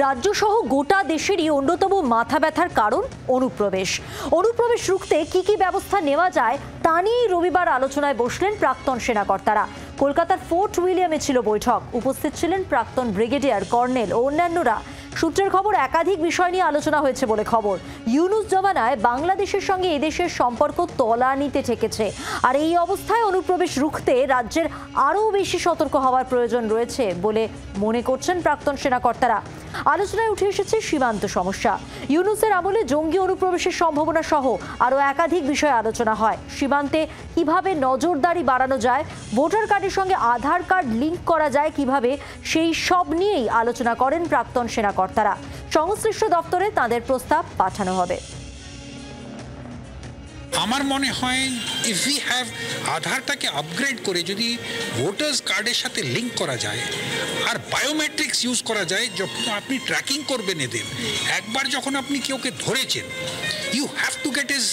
রাজ্যসহ গোটা দেশেরই অন্যতম মাথা ব্যথার কারণ অনুপ্রবেশ। অনুপ্রবেশ রুখতে কি কি ব্যবস্থা নেওয়া যায় তা নিয়েই রবিবার আলোচনায় বসলেন প্রাক্তন সেনাকর্তারা। কলকাতার ফোর্ট উইলিয়ামে ছিল বৈঠক। উপস্থিত ছিলেন প্রাক্তন ব্রিগেডিয়ার, কর্নেল ও অন্যান্যরা। সূত্রের খবর, একাধিক বিষয় নিয়ে আলোচনা হয়েছে বলে খবর। ইউনূস জমানায় বাংলাদেশের সঙ্গে এদেশের সম্পর্ক তলানিতে ঠেকেছে, আর এই অবস্থায় অনুপ্রবেশ রুখতে রাজ্যের আরও বেশি সতর্ক হওয়ার প্রয়োজন রয়েছে বলে মনে করছেন প্রাক্তন সেনাকর্তারা। আলোচনায় উঠে এসেছে সীমান্ত সমস্যা। ইউনূসের আমলে জঙ্গি অনুপ্রবেশের সম্ভাবনা সহ আরও একাধিক বিষয়ে আলোচনা হয়। সীমান্তে কিভাবে নজরদারি বাড়ানো যায়, ভোটার কার্ডের সঙ্গে আধার কার্ড লিঙ্ক করা যায় কিভাবে, সেই সব নিয়েই আলোচনা করেন প্রাক্তন সেনাকর্তারা। সংশ্লিষ্ট দপ্তরে তাদের প্রস্তাব পাঠানো হবে। আমার মনে হয় ইফ উই হ্যাভ আধারটাকে আপগ্রেড করে যদি ভোটার্স কার্ডের সাথে লিঙ্ক করা যায় আর বায়োমেট্রিক্স ইউজ করা যায়, যখন আপনি ট্র্যাকিং করবেন এদের, একবার যখন আপনি কেউকে ধরেছেন, you have to get is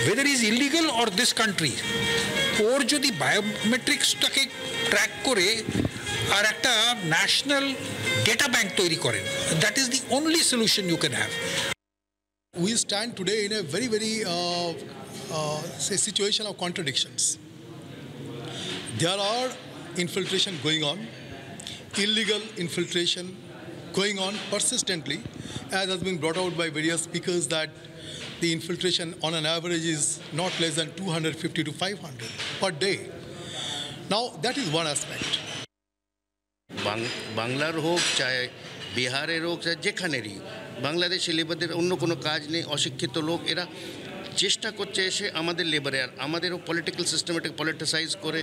whether is illegal or this country, or যদি বায়োমেট্রিক্সটাকে ট্র্যাক করে আর একটা ন্যাশনাল ডেটা ব্যাংক তৈরি করেন, that is the only solution you can have. We stand today in a very situation of contradictions. There are infiltration going on, illegal infiltration going on persistently, as has been brought out by various speakers that the infiltration on an average is not less than 250 to 500 per day. Now that is one aspect. বাংলার হোক, চাहे বিহারের হোক, চাहे যেখানেরই বাংলাদেশি লেবারদের অন্য কোনো কাজ নেই, অশিক্ষিত লোক, এরা চেষ্টা করছে এসে আমাদের লেবারে, আর আমাদেরও পলিটিক্যাল সিস্টেমেটিক পলিটিসাইজ করে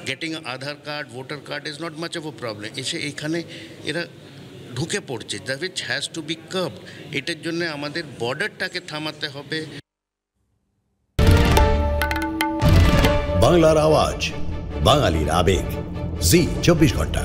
getting Aadhaar card, voter card is not much of a problem. এসে এইখানে এরা ঢুকে পড়ছে, that which has to be curbed. এটার জন্য আমাদের বর্ডারটাকে থামাতে হবে। বাংলার আওয়াজ, বাঙালির আবেগ, জি 24 ঘন্টা।